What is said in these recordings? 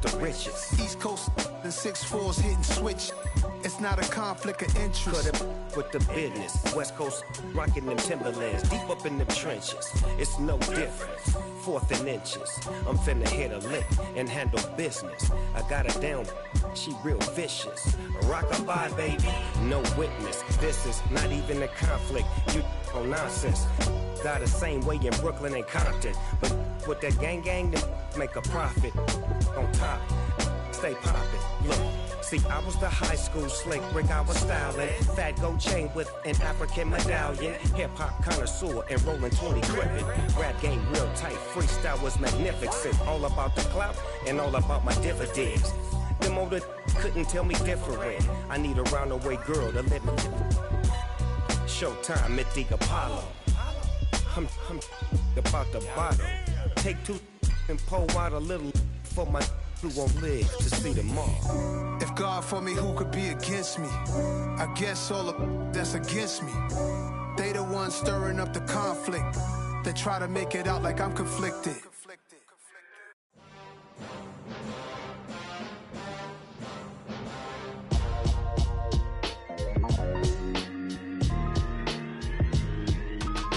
about the riches. East Coast and 6'4s hitting switch. It's not a conflict of interest. Cut it with the business. West Coast rocking them Timberlands, deep up in the trenches. It's no different. 4th and inches. I'm finna hit a lick and handle business. I got her down, she real vicious. Rock-a-bye, baby, no witness. This is not even a conflict. You on nonsense. Got the same way in Brooklyn and Compton, but with that gang, them make a profit. On top, stay poppin'. Look. See, I was the high school slick Rick, I was styling. Fat gold chain with an African medallion. Hip-hop connoisseur and rolling 20 gripping. Rap game real tight, freestyle was magnificent. All about the clout and all about my dividends. Them older couldn't tell me different. I need a round-away girl to let me. Showtime at the Apollo. I'm about the bottom. Take 2 and pour out a little for my who won't live to see tomorrow. If God for me, who could be against me? I guess all of that's against me. They the ones stirring up the conflict. They try to make it out like I'm conflicted.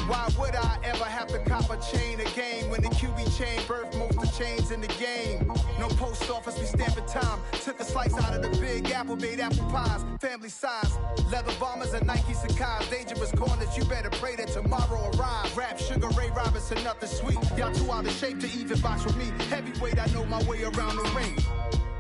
Why would I ever have to cop a chain again when the QB chain birthed most of the chains in the game? No post office, we stamping time. Took a slice out of the big apple, made apple pies, family size. Leather bombers and Nike Sacai's. Dangerous corners, you better pray that tomorrow arrives. Rap, Sugar Ray Robinson, nothing sweet. Y'all too out of shape to even box with me. Heavyweight, I know my way around the ring.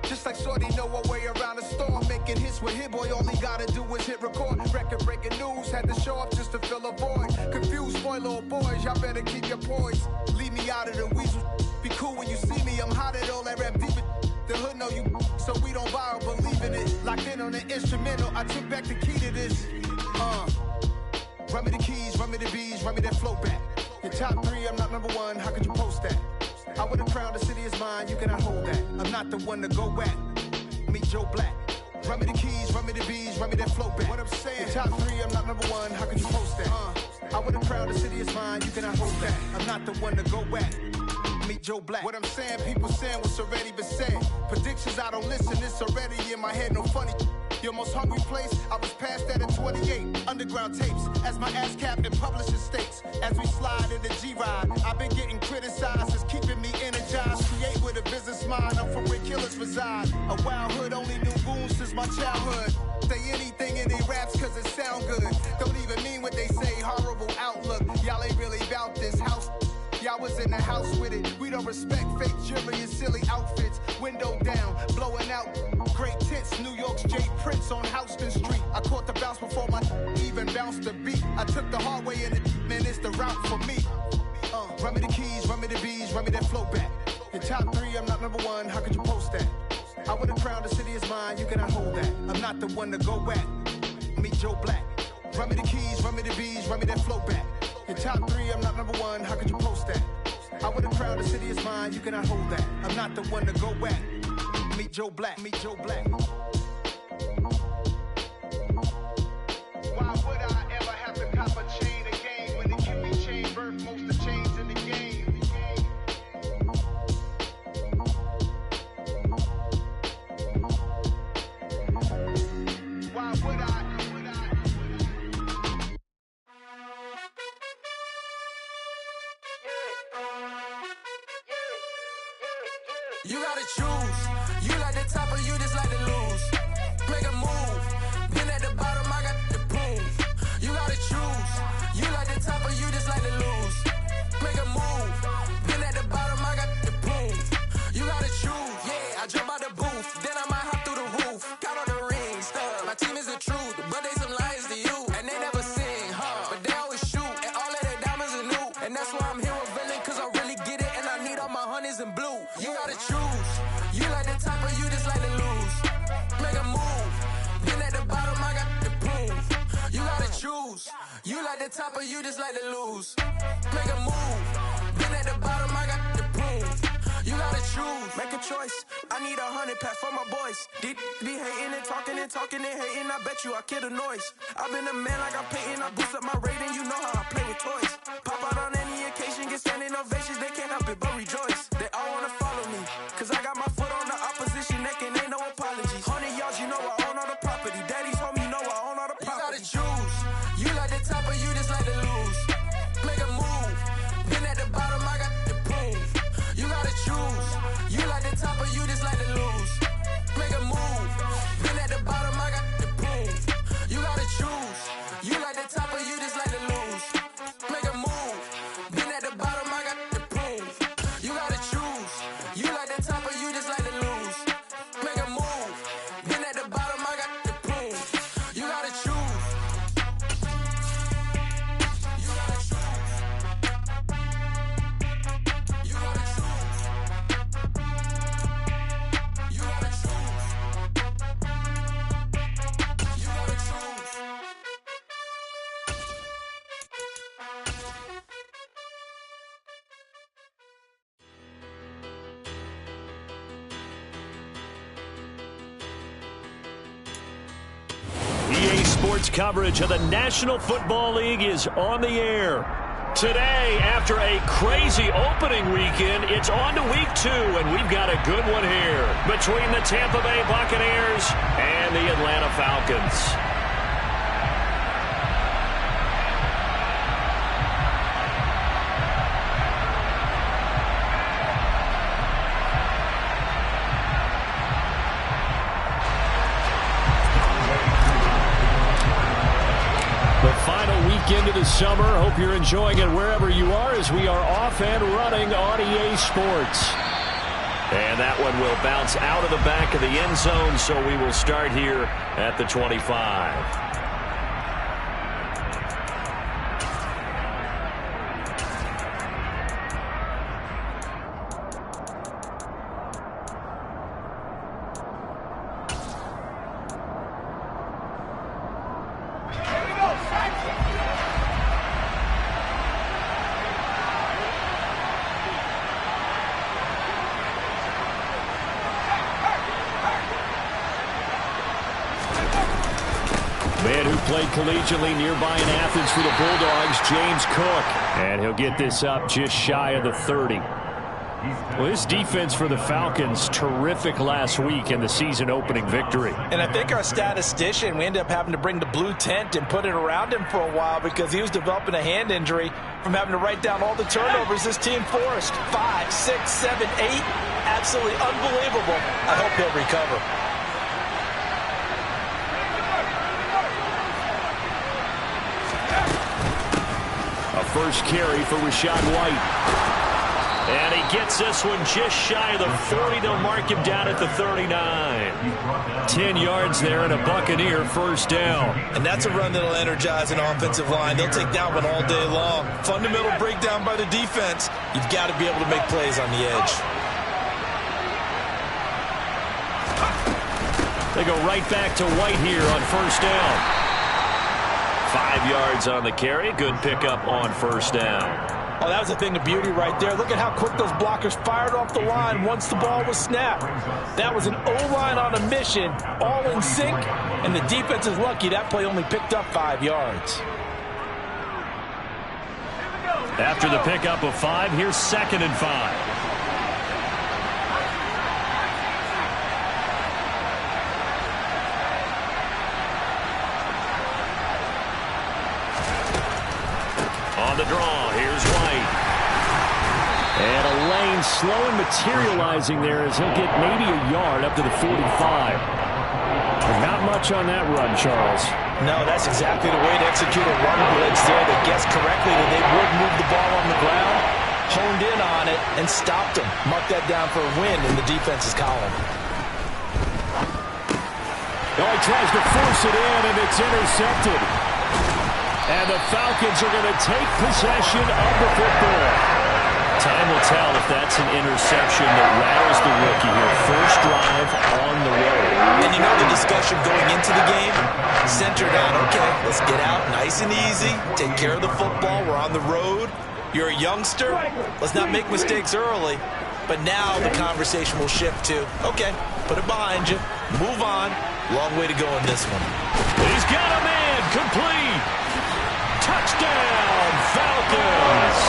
Just like Shorty know her way around the storm. Making hits with Hit Boy, all he gotta do is hit record. Record breaking news, had to show up just to fill a void. Confused boy, little boys, y'all better keep your poise. Leave me out of the weasel. Be cool when you see me, I'm hot at all that rap deep. The hood know you, so we don't buy or believe in it. Locked in on the instrumental, I took back the key to this. Run me the keys, run me the bees, run me that flow back. Your top 3, I'm not number 1, how could you post that? I would've crowned the city is mine, you cannot hold that. I'm not the one to go back. Meet Joe Black. Run me the keys, run me the bees, run me that flow back. What I'm saying, top 3, I'm not number 1, how could you post that? I would've crowned the city is mine, you cannot hold that. I'm not the one to go back. Meet Joe Black. What I'm saying, people saying what's already been said. Predictions, I don't listen, it's already in my head, no funny. Your most hungry place, I was past that at 28. Underground tapes, as my ass cap in publishing states. As we slide in the G-Ride, I've been getting criticized, it's keeping me energized. Create with a business mind, I'm from where killers reside. A wild hood, only knew goons since my childhood. Say anything in their raps cause it sound good. Don't even mean what they say, horrible outlook. Y'all ain't really about this house. Y'all was in the house with it. We don't respect fake jewelry and silly outfits. Window down, blowing out. Great tits, New York's J. Prince on Houston Street. I caught the bounce before my even bounced the beat. I took the hard way in it, man, it's the route for me. Run me the keys, run me the bees, run me that flow back. Your top 3, I'm not number 1, how could you post that? I would've crowned the city is mine, you cannot hold that. I'm not the one to go back. Meet Joe Black. Run me the keys, run me the bees, run me that flow back. Your top 3, I'm not number 1, how could you post that? I would've crowned the city is mine, you cannot hold that. I'm not the one to go back. Meet Joe Black, meet Joe Black. Why would I ever have to cop a chain again when the QB chain birthed most of the chains in the game? Why would I? You gotta choose. You like the top or you just like to lose. Make a move. Been at the bottom, I got the proof. You gotta choose. You like the top or you just like to lose. Make a move. Been at the bottom, I got the proof. You gotta choose. Yeah, I jump out the booth. Then I might hop through the roof. Count on the rings. My team is the truth, but they some liars to you. And they never sing, but they always shoot. And all of their diamonds are new. And that's why I'm here with villain, cause I really get it. And I need all my honeys in blue. You gotta choose. You like the top or you just like to lose. Make a move. Been at the bottom, I got the proof. You gotta choose. You like the top or you just like to lose. Make a move. Been at the bottom, I got the proof. You gotta choose. Make a choice. I need 100 pack for my boys. Deep be hating and talking and hating. I bet you I kill the noise. I've been a man like I'm painting. I boost up my rating. You know how I play with toys. Pop out on any occasion, get standing ovations. They can't help it but rejoice. They all wanna follow me, cause I got my foot on the opposite. the top of you just like to lose. Make a move. Been at the bottom, I got the prove. You gotta choose. You like the top of you just like to lose. Make a move. Been at the bottom, I got the prove. You gotta choose. You like the top of you just like to lose. Make a move. Been at the bottom, I got the prove. You gotta choose. You gotta choose. You gotta choose. You gotta choose. You gotta choose. EA Sports coverage of the National Football League is on the air. Today, after a crazy opening weekend, it's on to week 2, and we've got a good one here between the Tampa Bay Buccaneers and the Atlanta Falcons. Into the summer. Hope you're enjoying it wherever you are as we are off and running on EA Sports. And that one will bounce out of the back of the end zone, so we will start here at the 25. Man who played collegiately nearby in Athens for the Bulldogs, James Cook. And he'll get this up just shy of the 30. Well, this defense for the Falcons, terrific last week in the season-opening victory. And I think our statistician, we ended up having to bring the blue tent and put it around him for a while because he was developing a hand injury from having to write down all the turnovers this team forced. 5, 6, 7, 8. Absolutely unbelievable. I hope he'll recover. First carry for Rachaad White. And he gets this one just shy of the 40. They'll mark him down at the 39. 10 yards there and a Buccaneer first down. And that's a run that'll energize an offensive line. They'll take that one all day long. Fundamental breakdown by the defense. You've got to be able to make plays on the edge. They go right back to White here on first down. 5 yards on the carry. Good pickup on first down. Oh, that was a thing of beauty right there. Look at how quick those blockers fired off the line once the ball was snapped. That was an O-line on a mission, all in sync, and the defense is lucky that play only picked up 5 yards. After the pickup of 5, here's 2nd and 5. On the draw, here's White. And a lane slow and materializing there as he'll get maybe a yard up to the 45. But not much on that run, Charles. No, that's exactly the way to execute a run blitz there that guessed correctly that they would move the ball on the ground, honed in on it, and stopped him. Mark that down for a win in the defense's column. Oh, he tries to force it in, and it's intercepted. And the Falcons are going to take possession of the football. Time will tell if that's an interception that rattles the rookie here. First drive on the road. And you know the discussion going into the game centered on, okay, let's get out nice and easy, take care of the football, we're on the road. You're a youngster, let's not make mistakes early. But now the conversation will shift to, okay, put it behind you, move on. Long way to go in this one. He's got a man, complete. Touchdown, Falcons.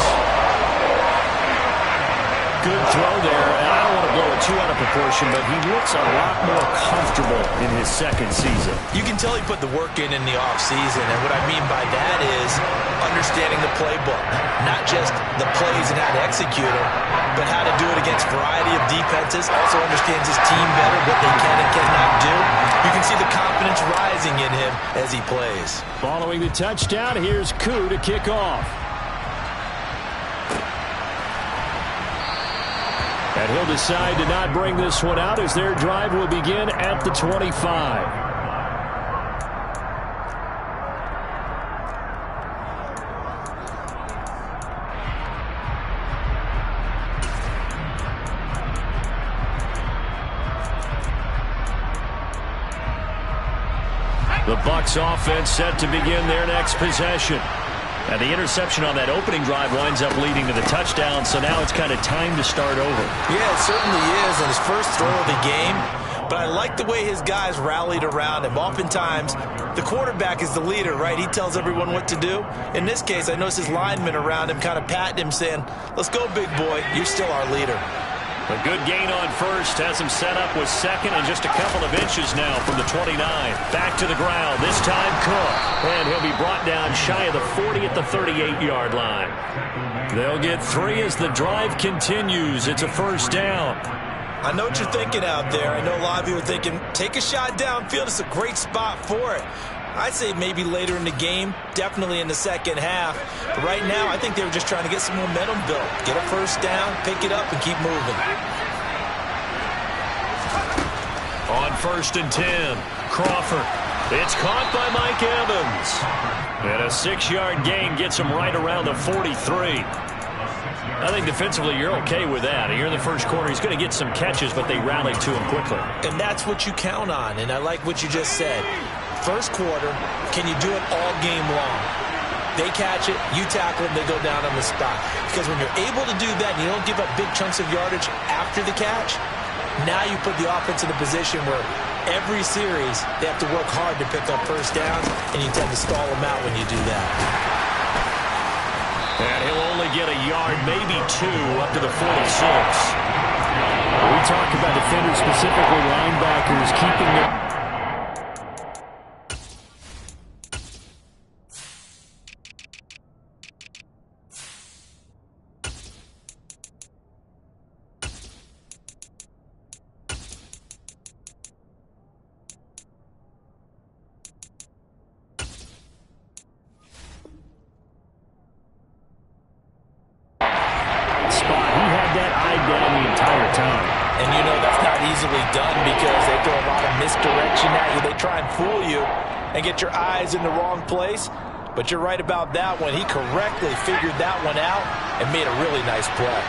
Good throw there, and I don't want to blow it too out of proportion, but he looks a lot more comfortable in his second season. You can tell he put the work in the offseason, and what I mean by that is understanding the playbook, not just the plays and how to execute them, but how to do it against a variety of defenses. Also understands his team better, what they can and cannot do. You can see the confidence rising in him as he plays. Following the touchdown, here's Koo to kick off. And he'll decide to not bring this one out as their drive will begin at the 25. The Bucs offense set to begin their next possession. And the interception on that opening drive winds up leading to the touchdown, so now it's kind of time to start over. Yeah, it certainly is, and his first throw of the game. But I like the way his guys rallied around him. Oftentimes, the quarterback is the leader, right? He tells everyone what to do. In this case, I noticed his linemen around him kind of patting him, saying, "Let's go, big boy. You're still our leader." A good gain on first has him set up with second and just a couple of inches now from the 29. Back to the ground, this time Cook. And he'll be brought down shy of the 40 at the 38-yard line. They'll get 3 as the drive continues. It's a first down. I know what you're thinking out there. I know a lot of you are thinking, take a shot downfield. It's a great spot for it. I'd say maybe later in the game, definitely in the second half. But right now, I think they were just trying to get some momentum built. Get a first down, pick it up, and keep moving. On 1st and 10, Crawford. It's caught by Mike Evans. And a 6-yard gain gets him right around the 43. I think defensively you're okay with that. Here in the first quarter, he's going to get some catches, but they rallied to him quickly. And that's what you count on, and I like what you just said. First quarter, can you do it all game long? They catch it, you tackle them, they go down on the spot. Because when you're able to do that and you don't give up big chunks of yardage after the catch, now you put the offense in a position where every series they have to work hard to pick up first downs, and you tend to stall them out when you do that. And he'll only get a yard, maybe 2, up to the 46. We talk about defenders, specifically linebackers, keeping their... and get your eyes in the wrong place. But you're right about that one. He correctly figured that one out and made a really nice play.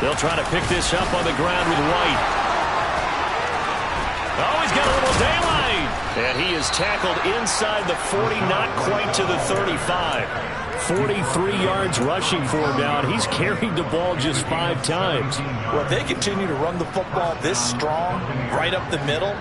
They'll try to pick this up on the ground with White. Oh, he's got a little daylight. And he is tackled inside the 40, not quite to the 35. 43 yards rushing for him now, and he's carried the ball just 5 times. Well, if they continue to run the football this strong, right up the middle,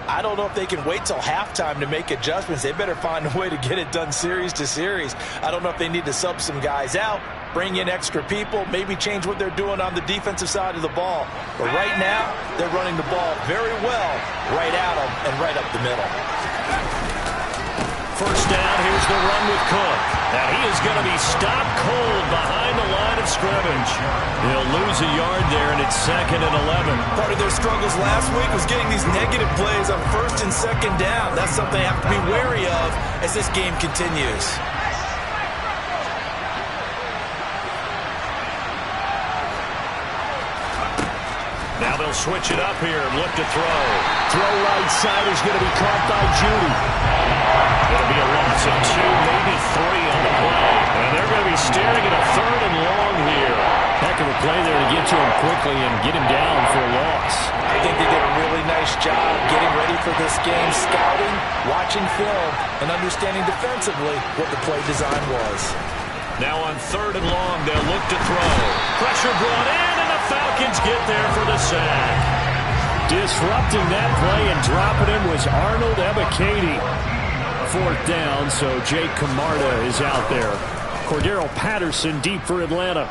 I don't know if they can wait till halftime to make adjustments. They better find a way to get it done series to series. I don't know if they need to sub some guys out, bring in extra people, maybe change what they're doing on the defensive side of the ball. But right now, they're running the ball very well right at them and right up the middle. First down, here's the run with Cook. And he is going to be stopped cold behind the line of scrimmage. He'll lose a yard there, and it's 2nd and 11. Part of their struggles last week was getting these negative plays on 1st and 2nd down. That's something they have to be wary of as this game continues. Now they'll switch it up here and look to throw. Throw right side is going to be caught by Judy. It'll be a loss of 2, maybe 3 on the play. And they're going to be staring at a 3rd and long here. Heck of a play there to get to him quickly and get him down for a loss. I think they did a really nice job getting ready for this game, scouting, watching film, and understanding defensively what the play design was. Now on 3rd and long, they'll look to throw. Pressure brought in, and the Falcons get there for the sack. Disrupting that play and dropping him was Arnold Ebiketie. 4th down, so Jake Camarda is out there. Cordero Patterson deep for Atlanta.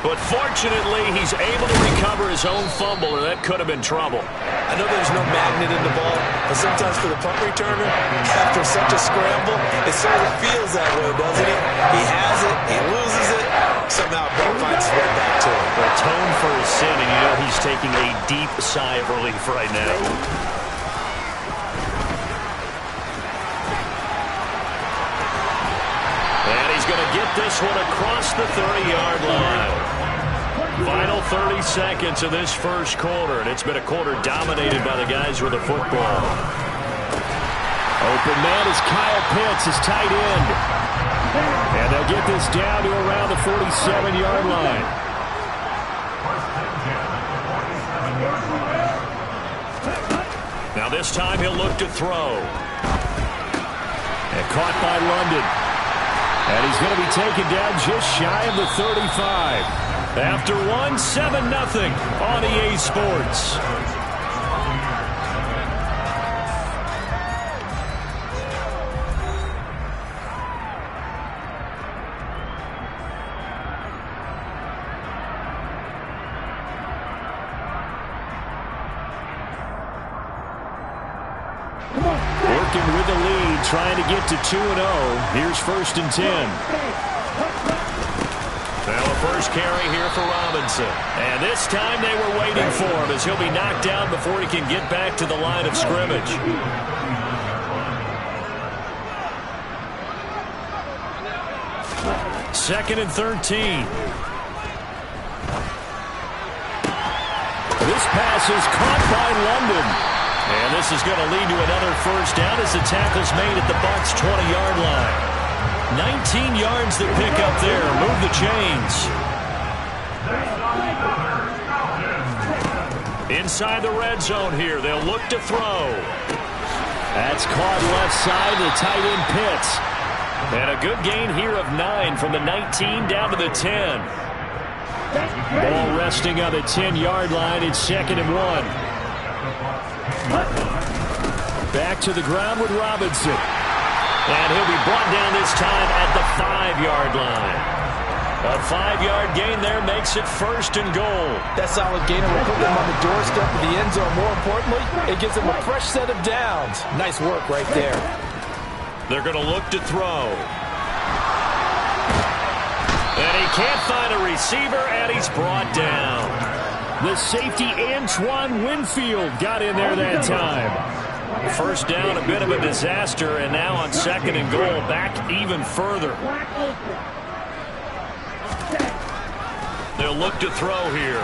But fortunately, he's able to recover his own fumble, or that could have been trouble. I know there's no magnet in the ball, but sometimes for the punt returner, after such a scramble, it sort of feels that way, doesn't it? He has it, he loses it, somehow Bell finds his way back to it. Atone for his sin, and you know he's taking a deep sigh of relief right now. And he's going to get this one across the 30-yard line. Final 30 seconds of this first quarter, and it's been a quarter dominated by the guys with the football. Open man is Kyle Pitts, his tight end. And they'll get this down to around the 47-yard line. Now this time he'll look to throw. And caught by London. And he's going to be taken down just shy of the 35. After 7-0 on EA Sports. Working with the lead, trying to get to 2-0. Here's 1st and 10. Now a first carry here for Robinson. And this time they were waiting for him as he'll be knocked down before he can get back to the line of scrimmage. Second and 13. This pass is caught by London. And this is going to lead to another first down as the tackle's made at the Bucs' 20-yard line. 19 yards to pick up there. Move the chains. Inside the red zone here. They'll look to throw. That's caught left side to the tight end Pitts. And a good gain here of 9 from the 19 down to the 10. Ball resting on the 10-yard line. It's 2nd and 1. Back to the ground with Robinson. And he'll be brought down this time at the 5-yard line. A 5-yard gain there makes it 1st and goal. That solid gainer will put them on the doorstep of the end zone. More importantly, it gives them a fresh set of downs. Nice work right there. They're going to look to throw. And he can't find a receiver, and he's brought down. The safety, Antoine Winfield, got in there that time. First down, a bit of a disaster, and now on 2nd and goal, back even further. They'll look to throw here.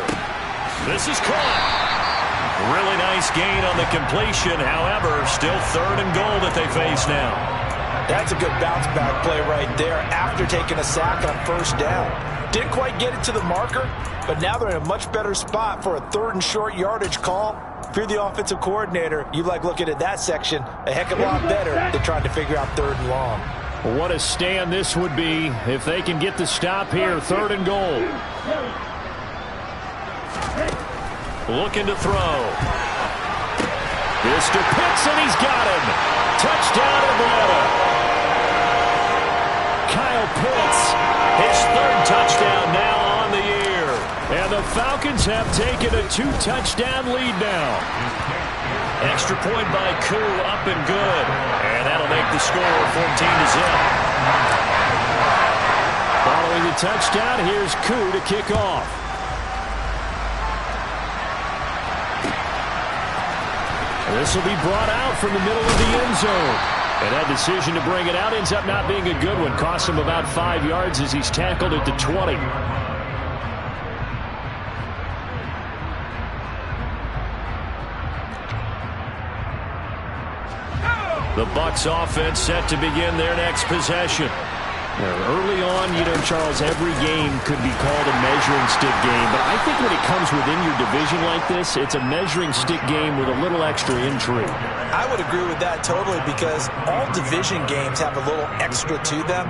This is caught. Really nice gain on the completion. However, still 3rd and goal that they face now. That's a good bounce-back play right there after taking a sack on 1st down. Didn't quite get it to the marker, but now they're in a much better spot for a 3rd and short yardage call. If you're the offensive coordinator, you like looking at that section a heck of a lot better than trying to figure out 3rd and long. What a stand this would be if they can get the stop here. 3rd and goal. Looking to throw. This to Pitts, and he's got him. Touchdown, Atlanta. Kyle Pitts, his 3rd touchdown now on the year. And the Falcons have taken a 2-touchdown lead now. Extra point by Koo, up and good. And that'll make the score 14-0. Following the touchdown, here's Koo to kick off. This will be brought out from the middle of the end zone. And that decision to bring it out ends up not being a good one. Costs him about 5 yards as he's tackled at the 20. The Bucs offense set to begin their next possession. Early on, Charles, every game could be called a measuring stick game. But I think when it comes within your division like this, it's a measuring stick game with a little extra intrigue. I would agree with that totally because all division games have a little extra to them.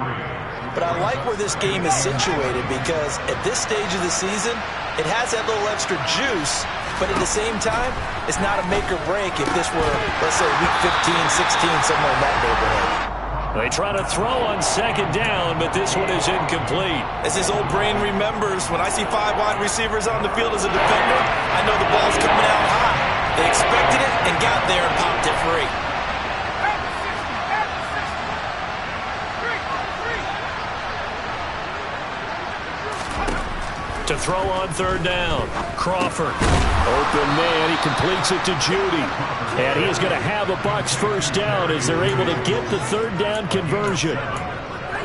But I like where this game is situated because at this stage of the season, it has that little extra juice. But at the same time, it's not a make or break if this were, let's say, week 15, 16, somewhere in that neighborhood. They try to throw on second down, but this one is incomplete. As his old brain remembers, when I see 5 wide receivers on the field as a defender, I know the ball's coming out high. They expected it and got there and popped it free. To throw on third down, Crawford. Open man, he completes it to Judy. And he is going to have a Bucs first down as they're able to get the third down conversion.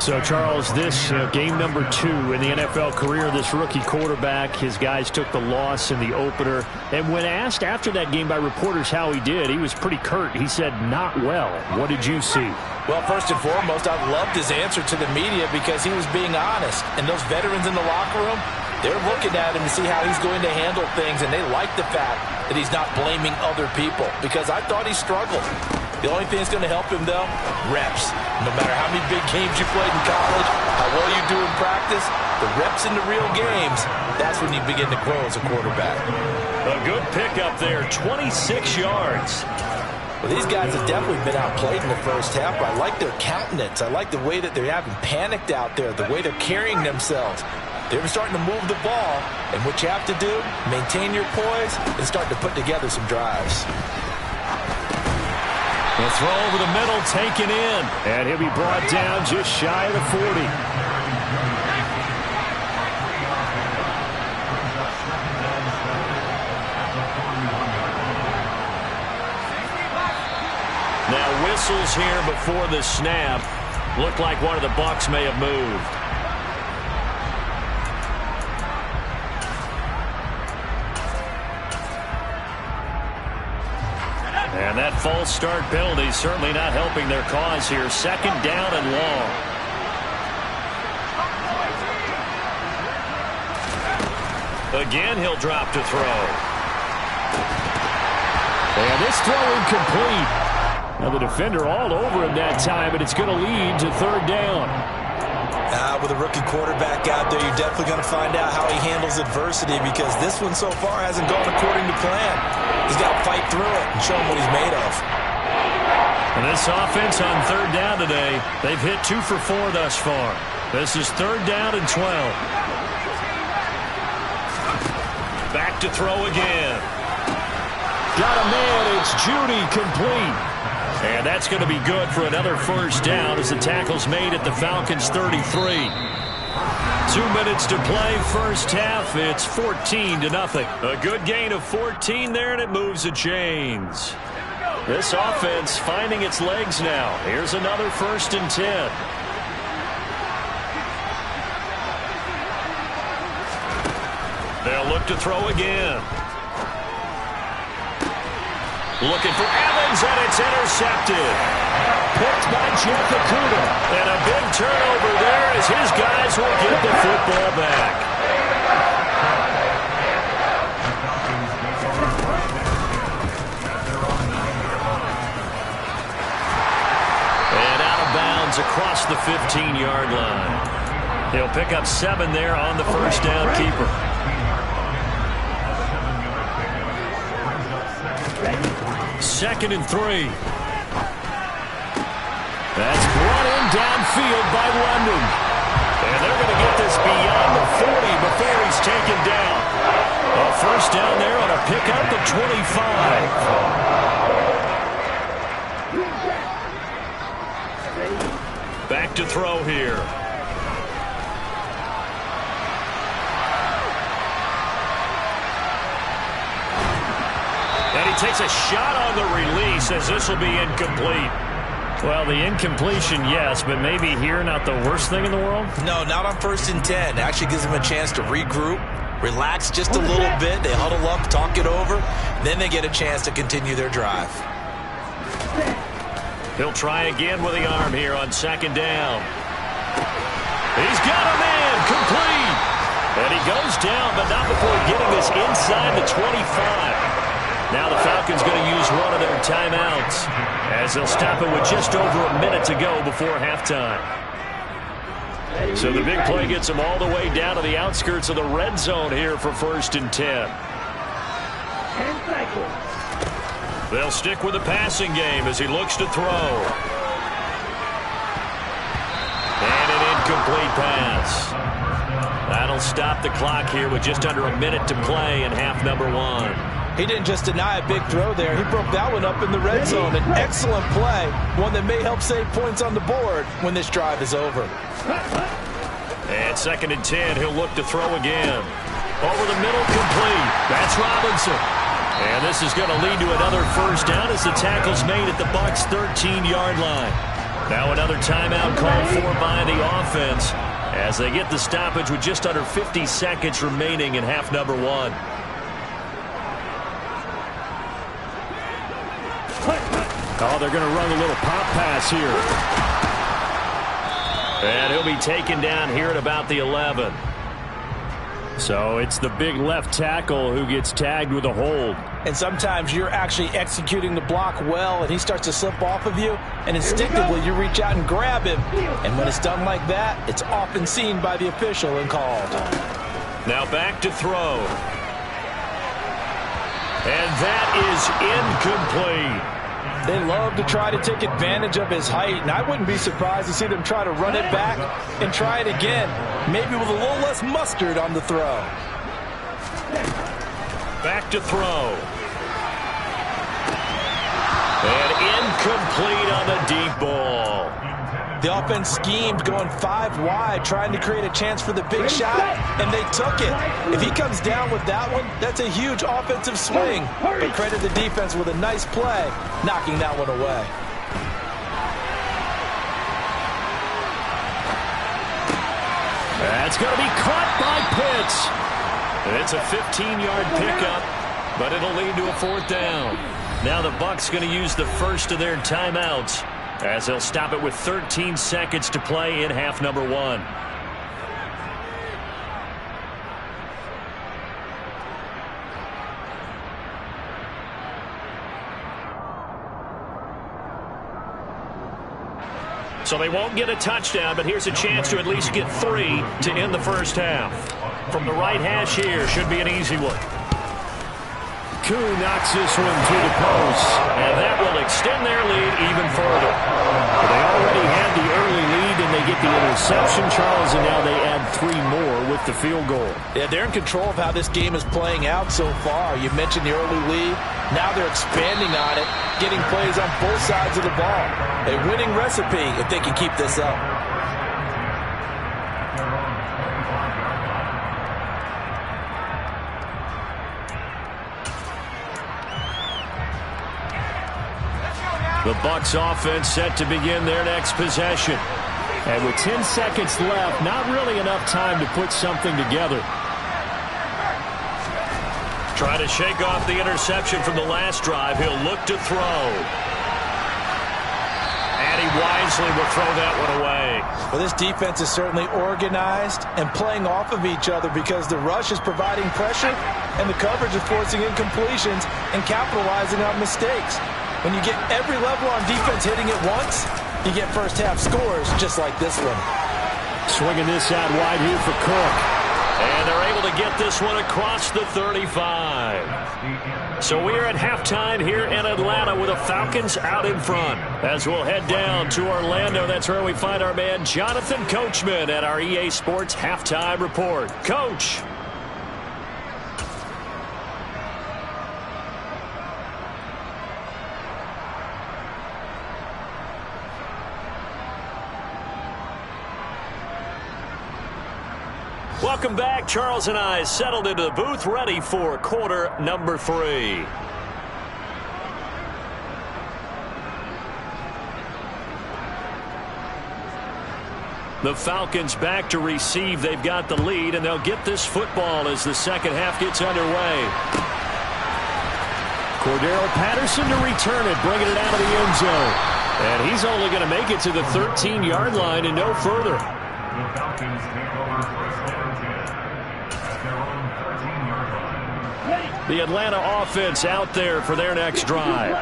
So, Charles, this game number 2 in the NFL career, this rookie quarterback, his guys took the loss in the opener. And when asked after that game by reporters how he did, he was pretty curt. He said, not well. What did you see? Well, first and foremost, I loved his answer to the media because he was being honest. And those veterans in the locker room, they're looking at him to see how he's going to handle things, and they like the fact that he's not blaming other people because I thought he struggled. The only thing that's going to help him, though, reps. No matter how many big games you played in college, how well you do in practice, the reps in the real games, that's when you begin to grow as a quarterback. A good pickup there, 26 yards. Well, these guys have definitely been outplayed in the first half, but I like their countenance. I like the way that they haven't panicked out there, the way they're carrying themselves. They're starting to move the ball, and what you have to do, maintain your poise, and start to put together some drives. The throw over the middle, taken in, and he'll be brought down just shy of the 40. Now whistles here before the snap. Looked like one of the Bucs may have moved. And that false start penalty certainly not helping their cause here. Second down and long. Again, he'll drop to throw. And this throw incomplete. Now the defender all over him that time, but it's going to lead to third down. With a rookie quarterback out there, you're definitely going to find out how he handles adversity because this one so far hasn't gone according to plan. He's got to fight through it and show him what he's made of. And this offense on third down today, they've hit 2 for 4 thus far. This is third down and 12. Back to throw again. Got a man, it's Judy, complete. And that's going to be good for another first down as the tackle's made at the Falcons' 33. 2 minutes to play, first half. It's 14-0. A good gain of 14 there, and it moves the chains. This offense finding its legs now. Here's another 1st and 10. They'll look to throw again. Looking for Evans, and it's intercepted. Picked by Jeff Okudah. And a big turnover there as his guys will get the football back. And out of bounds across the 15-yard line. He'll pick up 7 there on the first down keeper. Second and 3. That's brought in downfield by London. And they're going to get this beyond the 40 before he's taken down. A first down there on a pickup at 25. Back to throw here. And he takes a shot on the release as this will be incomplete. Well, the incompletion, yes, but maybe here not the worst thing in the world? No, not on 1st and 10. It actually gives them a chance to regroup, relax just a little bit. They huddle up, talk it over. Then they get a chance to continue their drive. He'll try again with the arm here on second down. He's got a man, complete. And he goes down, but not before getting this inside the 25. Now the Falcons going to use one of their timeouts as they'll stop it with just over a minute to go before halftime. So the big play gets them all the way down to the outskirts of the red zone here for 1st and 10. They'll stick with the passing game as he looks to throw. incomplete pass. That'll stop the clock here with just under a minute to play in half number one. He didn't just deny a big throw there. He broke that one up in the red zone. An excellent play, one that may help save points on the board when this drive is over. And 2nd and 10, he'll look to throw again. Over the middle, complete. That's Robinson. And this is going to lead to another first down as the tackle's made at the Bucs' 13-yard line. Now another timeout called for by the offense as they get the stoppage with just under 50 seconds remaining in half number one. Oh, they're going to run a little pop pass here. And he'll be taken down here at about the 11. So it's the big left tackle who gets tagged with a hold. And sometimes you're actually executing the block well, and he starts to slip off of you, and instinctively you reach out and grab him. And when it's done like that, it's often seen by the official and called. Now back to throw. And that is incomplete. They love to try to take advantage of his height, and I wouldn't be surprised to see them try to run it back and try it again, maybe with a little less mustard on the throw. Back to throw. And incomplete on the deep ball. The offense schemed going 5 wide, trying to create a chance for the big shot, and they took it. If he comes down with that one, that's a huge offensive swing. But credit the defense with a nice play, knocking that one away. That's going to be caught by Pitts. It's a 15-yard pickup, but it'll lead to a 4th down. Now the Bucs going to use the first of their timeouts as they'll stop it with 13 seconds to play in half number one. So they won't get a touchdown, but here's a chance to at least get 3 to end the first half. From the right hash here, should be an easy one. Koo knocks this one to the post, and that will extend their lead even further. But they already had the early lead, and they get the interception, Charles, and now they add 3 more with the field goal. Yeah, they're in control of how this game is playing out so far. You mentioned the early lead. Now they're expanding on it, getting plays on both sides of the ball. A winning recipe if they can keep this up. The Bucs offense set to begin their next possession. And with 10 seconds left, not really enough time to put something together. Try to shake off the interception from the last drive. He'll look to throw. And he wisely will throw that one away. Well, this defense is certainly organized and playing off of each other because the rush is providing pressure and the coverage is forcing incompletions and capitalizing on mistakes. When you get every level on defense hitting it once, you get first half scores just like this one. Swinging this out wide here for Cook. And they're able to get this one across the 35. So we're at halftime here in Atlanta with the Falcons out in front. As we'll head down to Orlando, that's where we find our man Jonathan Coachman at our EA Sports Halftime Report. Coach. Welcome back. Charles and I settled into the booth, ready for quarter number 3. The Falcons back to receive. They've got the lead, and they'll get this football as the second half gets underway. Cordero Patterson to return it, bringing it out of the end zone. And he's only going to make it to the 13-yard line and no further. The Falcons take over first down at their own 13-yard line. The Atlanta offense out there for their next drive.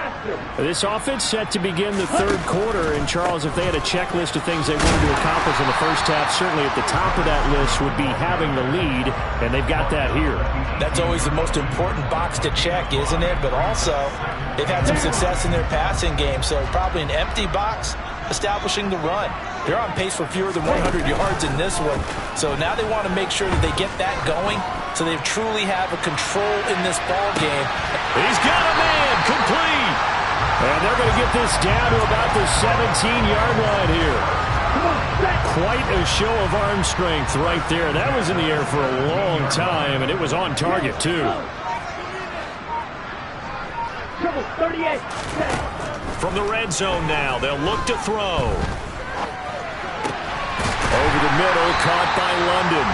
This offense set to begin the third quarter. And, Charles, if they had a checklist of things they wanted to accomplish in the first half, certainly at the top of that list would be having the lead, and they've got that here. That's always the most important box to check, isn't it? But also, they've had some success in their passing game, so probably an empty box, establishing the run. They're on pace for fewer than 100 yards in this one. So now they want to make sure that they get that going so they truly have a control in this ball game. He's got a man, complete. And they're going to get this down to about the 17-yard line here. Quite a show of arm strength right there. That was in the air for a long time, and it was on target, too. 38. From the red zone now, they'll look to throw. Over the middle, caught by London.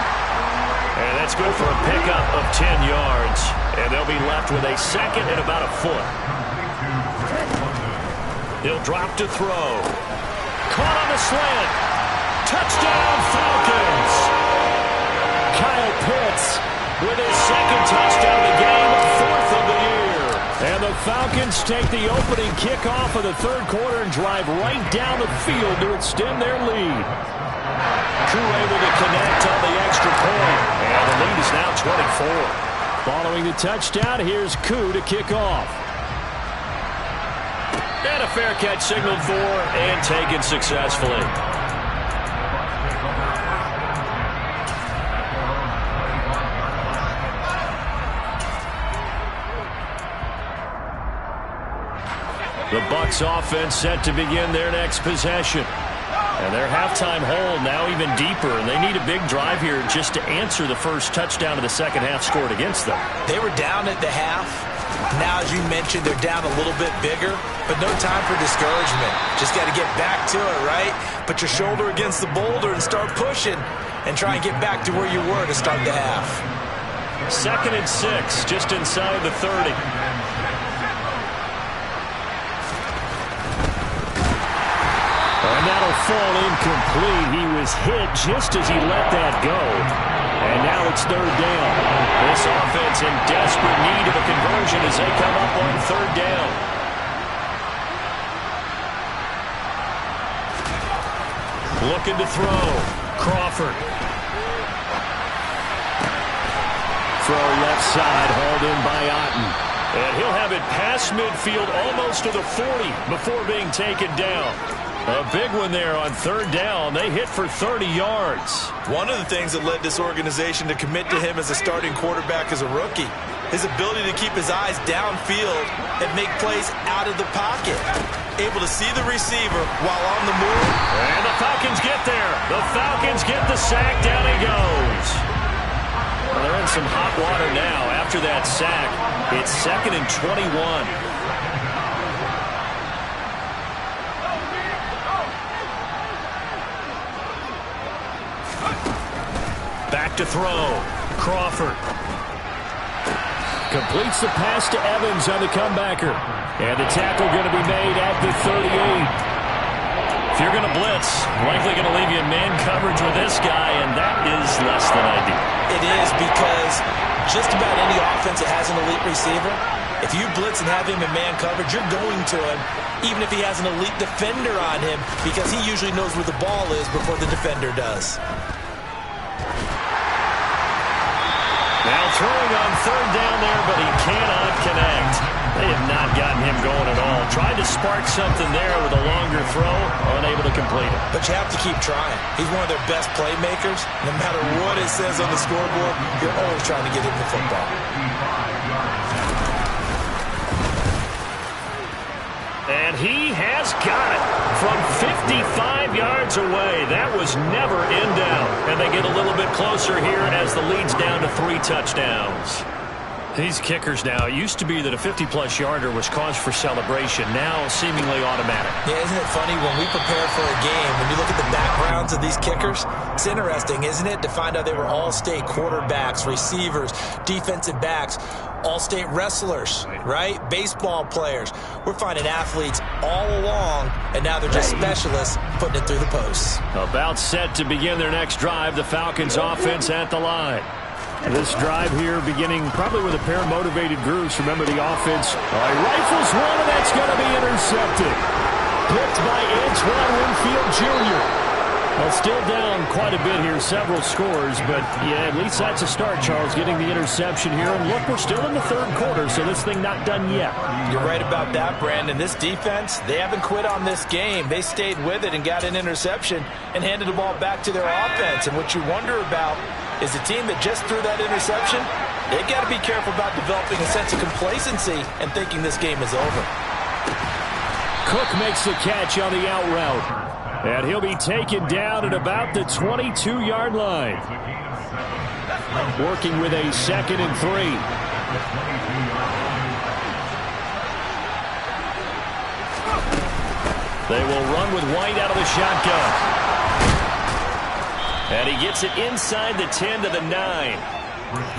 And that's good for a pickup of 10 yards. And they'll be left with a second and about a foot. He'll drop to throw. Caught on the slant. Touchdown, Falcons. Kyle Pitts with his second touchdown of the game, fourth of the year. And the Falcons take the opening kickoff of the third quarter and drive right down the field to extend their lead. Koo able to connect on the extra point. And the lead is now 24. Following the touchdown, here's Koo to kick off. And a fair catch signaled for and taken successfully. The Bucs offense set to begin their next possession. And their halftime hole now even deeper, and they need a big drive here just to answer the first touchdown of the second half scored against them. They were down at the half. Now, as you mentioned, they're down a little bit bigger, but no time for discouragement. Just got to get back to it, right? Put your shoulder against the boulder and start pushing and try and get back to where you were to start the half. 2nd and 6, just inside the 30. And that'll fall incomplete. He was hit just as he let that go. And now it's third down. This offense in desperate need of a conversion as they come up on third down. Looking to throw. Crawford. Throw left side, hauled in by Otten. And he'll have it past midfield almost to the 40 before being taken down. A big one there on third down. They hit for 30 yards. One of the things that led this organization to commit to him as a starting quarterback as a rookie, his ability to keep his eyes downfield and make plays out of the pocket. Able to see the receiver while on the move. And the Falcons get there. The Falcons get the sack. Down he goes. Well, they're in some hot water now after that sack. It's 2nd and 21. Back to throw. Crawford. Completes the pass to Evans on the comebacker. And the tackle going to be made at the 38. If you're going to blitz, likely going to leave you in man coverage with this guy, and that is less than ideal. It is, because just about any offense that has an elite receiver, if you blitz and have him in man coverage, you're going to him, even if he has an elite defender on him, because he usually knows where the ball is before the defender does. Now throwing on third down there, but he cannot connect. They have not gotten him going at all. Tried to spark something there with a longer throw, unable to complete it. But you have to keep trying. He's one of their best playmakers. No matter what it says on the scoreboard, you're always trying to get him the football. And he has got it from 55 yards away. That was never in doubt. And they get a little bit closer here as the lead's down to 3 touchdowns. These kickers now, it used to be that a 50-plus yarder was cause for celebration. Now seemingly automatic. Yeah, isn't it funny when we prepare for a game, when you look at the backgrounds of these kickers, it's interesting, isn't it, to find out they were all-state quarterbacks, receivers, defensive backs, all-state wrestlers, right? Baseball players. We're finding athletes all along, and now they're just specialists putting it through the posts. About set to begin their next drive, the Falcons offense at the line. This drive here beginning probably with a pair of motivated groups. Remember the offense. Rifles one, and that's going to be intercepted. Picked by Antoine Winfield Jr. Well, still down quite a bit here, several scores, but yeah, at least that's a start, Charles, getting the interception here. And look, we're still in the third quarter, so this thing not done yet. You're right about that, Brandon. This defense, they haven't quit on this game. They stayed with it and got an interception and handed the ball back to their offense. And what you wonder about is the team that just threw that interception, they've got to be careful about developing a sense of complacency and thinking this game is over. Cook makes the catch on the out route. And he'll be taken down at about the 22-yard line. Working with a 2nd and 3. They will run with White out of the shotgun. And he gets it inside the 10 to the 9.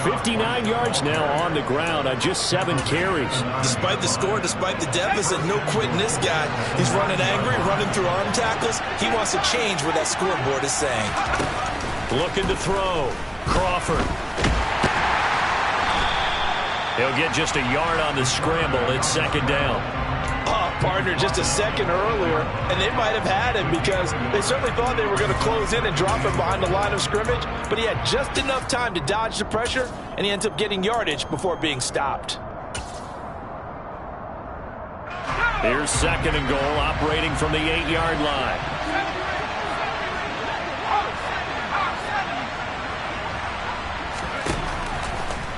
59 yards now on the ground on just 7 carries. Despite the score, despite the deficit, no quitting this guy. He's running angry, running through arm tackles. He wants to change what that scoreboard is saying. Looking to throw. Crawford. He'll get just a yard on the scramble. It's 2nd down. Partner just a second earlier, and they might have had him because they certainly thought they were going to close in and drop him behind the line of scrimmage, but he had just enough time to dodge the pressure, and he ends up getting yardage before being stopped. Here's 2nd and goal, operating from the 8-yard line.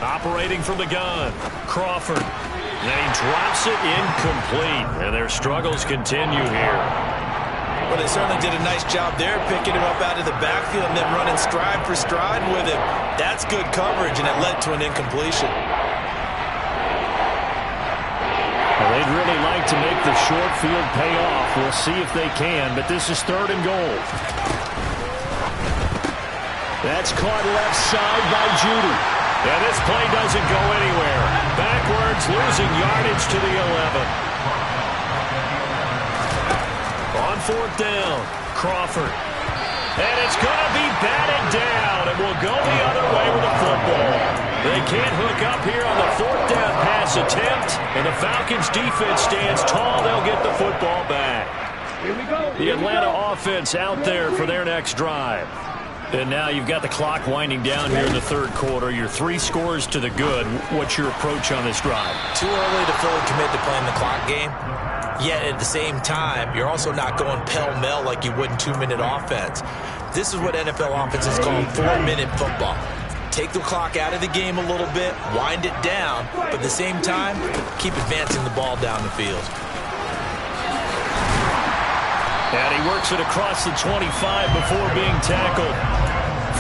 Operating from the gun, Crawford. And he drops it incomplete, and their struggles continue here. Well, they certainly did a nice job there, picking him up out of the backfield and then running stride for stride with him. That's good coverage, and it led to an incompletion. Well, they'd really like to make the short field pay off. We'll see if they can, but this is 3rd and goal. That's caught left side by Judy. And this play doesn't go anywhere. Backwards, losing yardage to the 11. On 4th down, Crawford. And it's going to be batted down, and will go the other way with the football. They can't hook up here on the 4th down pass attempt, and the Falcons' defense stands tall. They'll get the football back. Here we go. The Atlanta offense out there for their next drive. And now you've got the clock winding down here in the 3rd quarter. You're 3 scores to the good. What's your approach on this drive? Too early to fully commit to playing the clock game. Yet at the same time, you're also not going pell-mell like you would in 2-minute offense. This is what NFL offenses call 4-minute football. Take the clock out of the game a little bit, wind it down, but at the same time, keep advancing the ball down the field. And he works it across the 25 before being tackled.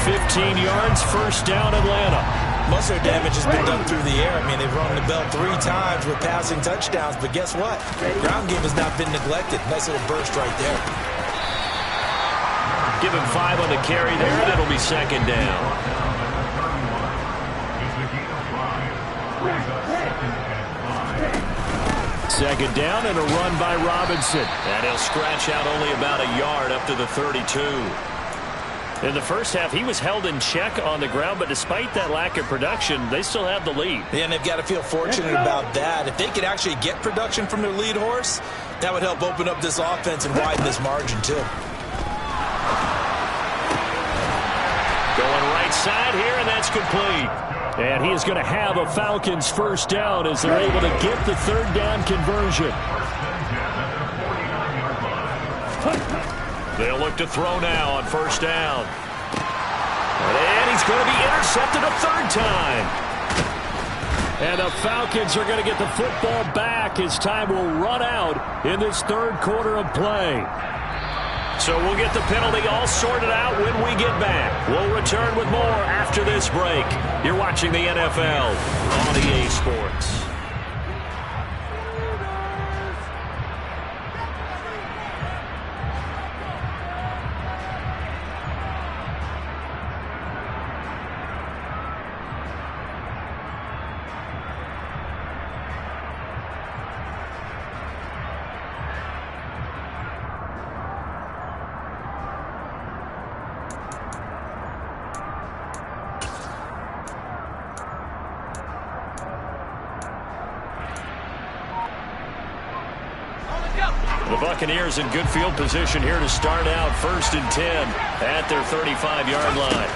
15 yards, 1st down, Atlanta. Most of their damage has been done through the air. I mean, they've rung the bell 3 times with passing touchdowns, but guess what? Ground game has not been neglected. Nice little burst right there. Give him 5 on the carry there, and it'll be 2nd down. 2nd down and a run by Robinson. And he'll scratch out only about a yard up to the 32. In the first half, he was held in check on the ground, but despite that lack of production, they still have the lead. Yeah, and they've got to feel fortunate about that. If they could actually get production from their lead horse, that would help open up this offense and widen this margin, too. Going right side here, and that's complete. And he is going to have a Falcons 1st down as they're able to get the 3rd down conversion. They'll look to throw now on 1st down. And he's going to be intercepted a 3rd time. And the Falcons are going to get the football back as time will run out in this 3rd quarter of play. So we'll get the penalty all sorted out when we get back. We'll return with more after this break. You're watching the NFL on EA Sports. The Buccaneers in good field position here to start out 1st and 10 at their 35-yard line.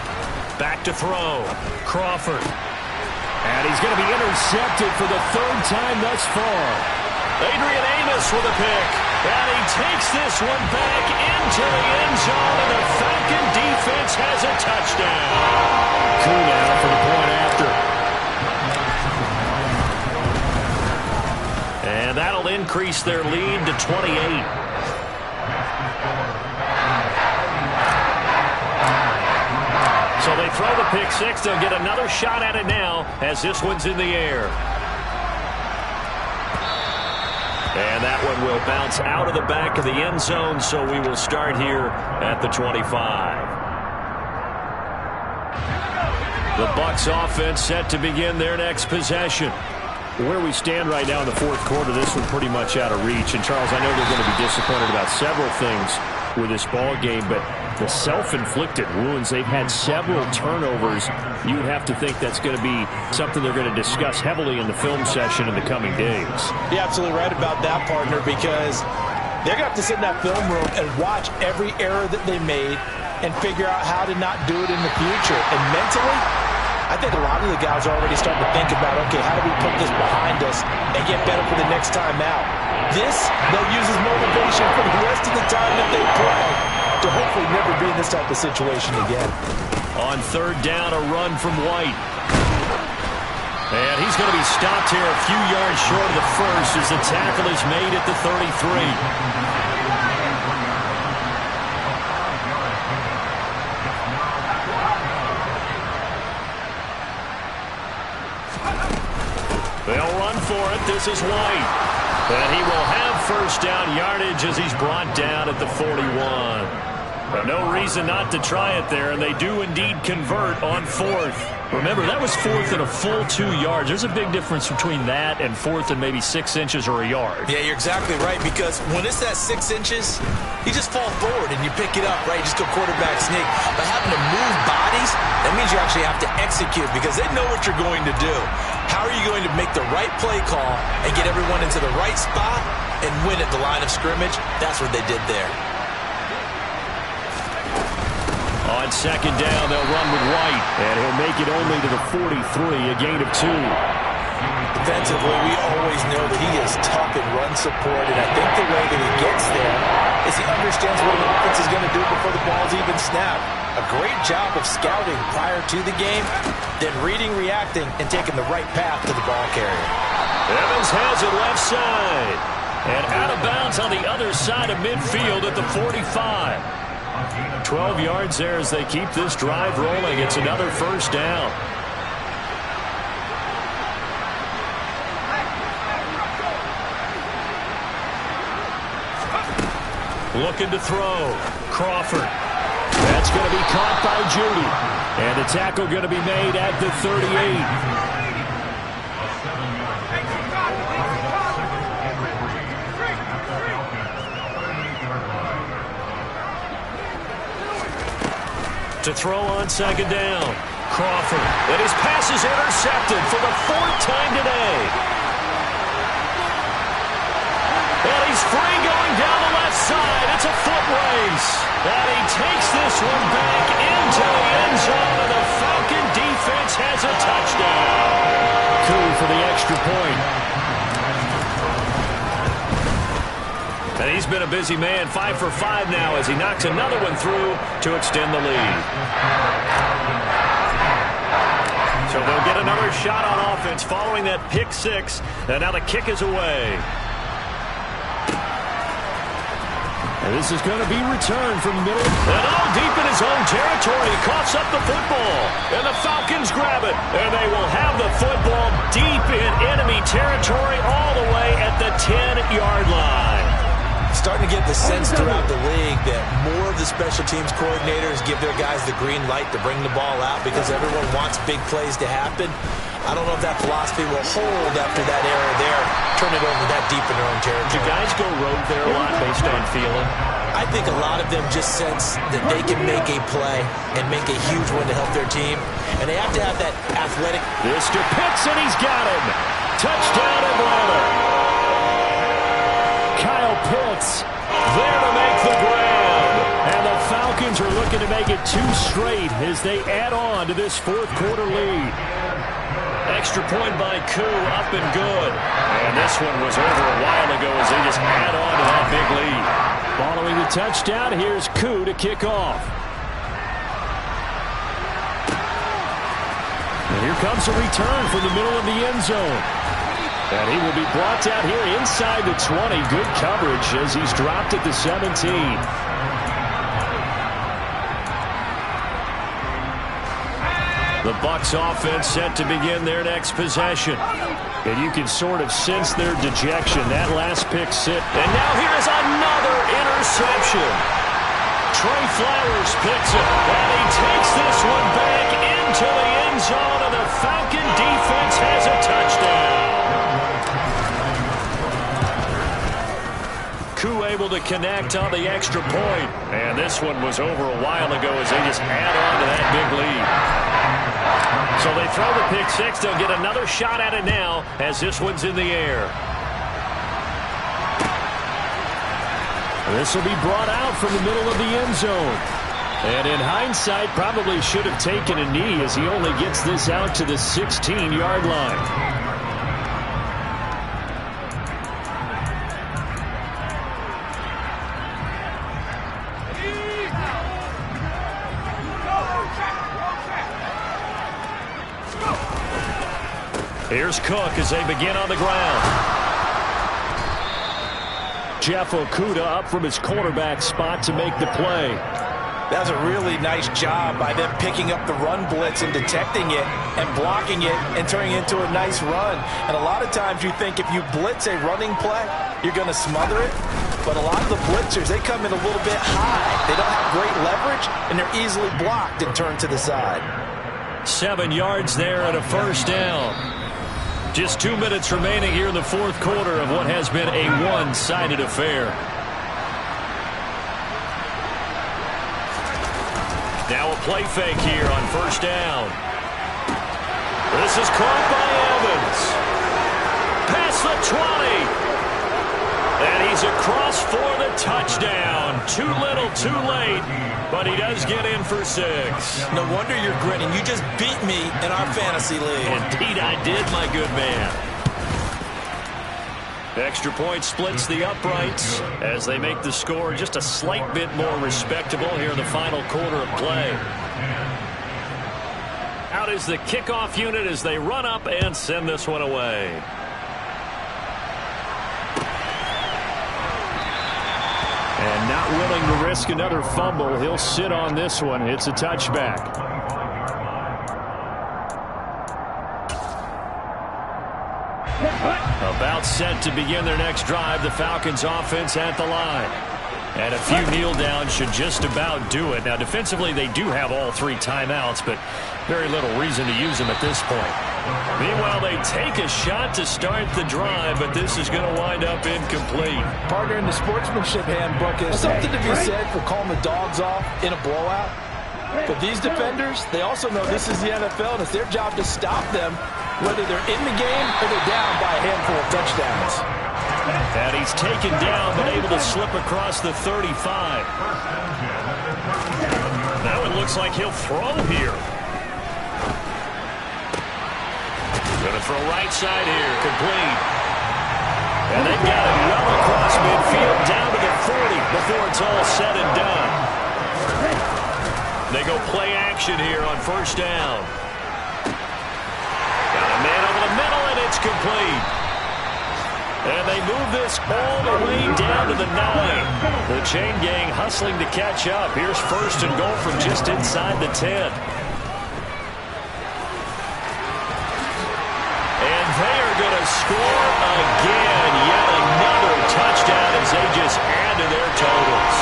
Back to throw. Crawford. And he's going to be intercepted for the 3rd time thus far. Adrian Amos with a pick. And he takes this one back into the end zone, and the Falcon defense has a touchdown. Coup now for the point after. And that'll increase their lead to 28. So they throw the pick six. They'll get another shot at it now as this one's in the air. And that one will bounce out of the back of the end zone, so we will start here at the 25. The Bucs offense set to begin their next possession. Where we stand right now in the 4th quarter, this one pretty much out of reach. And, Charles, I know they're going to be disappointed about several things with this ball game, but the self-inflicted wounds, they've had several turnovers. You would have to think that's going to be something they're going to discuss heavily in the film session in the coming days. You're absolutely right about that, partner, because they're going to have to sit in that film room and watch every error that they made and figure out how to not do it in the future. And mentally, I think a lot of the guys are already starting to think about, okay, how do we put this behind us and get better for the next time out? This, they'll use as motivation for the rest of the time that they play to hopefully never be in this type of situation again. On 3rd down, a run from White. And he's going to be stopped here a few yards short of the first as the tackle is made at the 33. They'll run for it. This is White. And he will have 1st down yardage as he's brought down at the 41. But no reason not to try it there, and they do indeed convert on 4th. Remember, that was 4th and a full 2 yards. There's a big difference between that and 4th and maybe 6 inches or a yard. Yeah, you're exactly right, because when it's that 6 inches, you just fall forward and you pick it up, right? You just go quarterback sneak. But having to move bodies, that means you actually have to execute because they know what you're going to do. How are you going to make the right play call and get everyone into the right spot and win at the line of scrimmage? That's what they did there. On 2nd down, they'll run with White, and he'll make it only to the 43, a gain of 2. Defensively, we always know that he is tough in run support, and I think the way that he gets there is he understands what an offense is going to do before the ball's even snapped. A great job of scouting prior to the game, then reading, reacting, and taking the right path to the ball carrier. Evans has it left side, and out of bounds on the other side of midfield at the 45. 12 yards there as they keep this drive rolling. It's another 1st down. Looking to throw. Crawford. That's going to be caught by Judy. And the tackle going to be made at the 38. To throw on 2nd down. Crawford. And his pass is intercepted for the 4th time today. And he's free going down the left side. It's a foot race. And he takes this one back into the end zone. And the Falcon defense has a touchdown. Coup for the extra point. And he's been a busy man, 5 for 5 now as he knocks another one through to extend the lead. So they'll get another shot on offense following that pick six. And now the kick is away. And this is going to be returned from the middle. And all deep in his own territory. He coughs up the football. And the Falcons grab it. And they will have the football deep in enemy territory all the way at the 10-yard line. Starting to get the sense throughout the league that more of the special teams coordinators give their guys the green light to bring the ball out because everyone wants big plays to happen. I don't know if that philosophy will hold after that error there. Turn it over that deep in their own territory. Do guys go rogue there a lot based on feeling? I think a lot of them just sense that they can make a play and make a huge one to help their team. And they have to have that athletic. This to Pitts, and he's got him. Touchdown, Atlanta. Kyle Pitts there to make the grab. And the Falcons are looking to make it 2 straight as they add on to this fourth quarter lead. Extra point by Koo, up and good. And this one was over a while ago as they just add on to that big lead. Following the touchdown, here's Koo to kick off. And here comes a return from the middle of the end zone. And he will be brought down here inside the 20. Good coverage as he's dropped at the 17. The Bucs offense set to begin their next possession. And you can sort of sense their dejection. That last pick sit. And now here's another interception. Trey Flowers picks it. And he takes this one back into the end zone. And the Falcon defense has a touchdown. Koo able to connect on the extra point. And this one was over a while ago as they just add on to that big lead. So they throw the pick six. They'll get another shot at it now as this one's in the air. This will be brought out from the middle of the end zone. And in hindsight, probably should have taken a knee as he only gets this out to the 16-yard line. Here's Cook as they begin on the ground. Jeff Okudah up from his quarterback spot to make the play. That was a really nice job by them picking up the run blitz and detecting it and blocking it and turning it into a nice run. And a lot of times you think if you blitz a running play, you're going to smother it. But a lot of the blitzers, they come in a little bit high. They don't have great leverage, and they're easily blocked and turned to the side. 7 yards there and a first down. Just 2 minutes remaining here in the fourth quarter of what has been a one-sided affair. Now a play fake here on first down. This is caught by Evans. Past the 20. And he's across for the touchdown. Too little, too late. But he does get in for 6. No wonder you're grinning. You just beat me in our fantasy league. Indeed I did, my good man. Extra point splits the uprights as they make the score just a slight bit more respectable here in the final quarter of play. Out is the kickoff unit as they run up and send this one away. And not willing to risk another fumble, he'll sit on this one. It's a touchback. About set to begin their next drive. The Falcons offense at the line. And a few kneel downs should just about do it. Now defensively they do have all 3 timeouts, but very little reason to use them at this point. Meanwhile, they take a shot to start the drive, but this is going to wind up incomplete. Partner, in the sportsmanship handbook, there's something to be said for calling the dogs off in a blowout. But these defenders, they also know this is the NFL, and it's their job to stop them, whether they're in the game or they're down by a handful of touchdowns. And he's taken down, but able to slip across the 35. Now it looks like he'll throw here. Going to throw right side here, complete. And they've got it well across midfield, down to the 40 before it's all said and done. They go play action here on first down. Got a man over the middle, and it's complete. And they move this all the way down to the 9. The chain gang hustling to catch up. Here's first and goal from just inside the 10. They are going to score again. Yet another touchdown as they just add to their totals.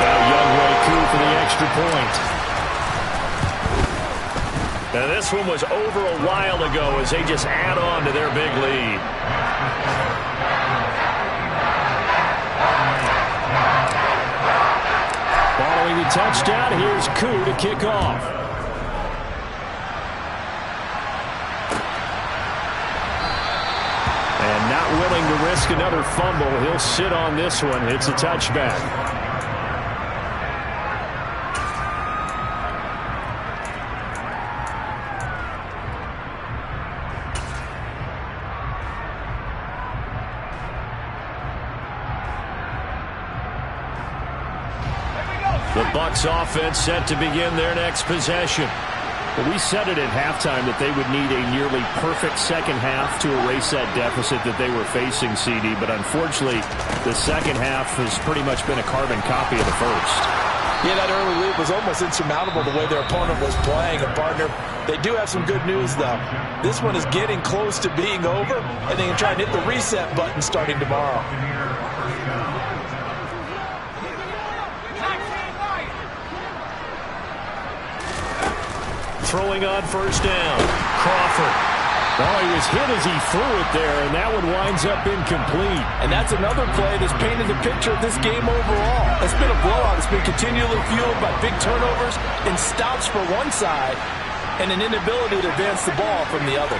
Now Younghoe Koo for the extra point. Now this one was over a while ago as they just add on to their big lead. Following the touchdown, here's Koo to kick off. Not willing willing to risk another fumble. He'll sit on this one. It's a touchback. The Bucs offense set to begin their next possession. Well, we said it at halftime that they would need a nearly perfect second half to erase that deficit that they were facing, CD. But unfortunately, the second half has pretty much been a carbon copy of the first. Yeah, that early lead was almost insurmountable the way their opponent was playing. And, partner, they do have some good news, though. This one is getting close to being over, and they can try and hit the reset button starting tomorrow. Throwing on first down. Crawford. Oh, he was hit as he threw it there, and that one winds up incomplete. And that's another play that's painted the picture of this game overall. It's been a blowout. It's been continually fueled by big turnovers and stops for one side and an inability to advance the ball from the other.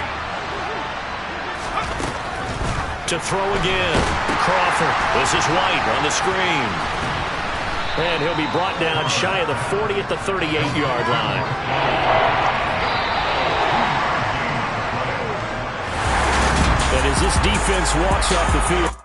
To throw again. Crawford. This is White on the screen. And he'll be brought down shy of the 40 at the 38-yard line. And as this defense walks off the field.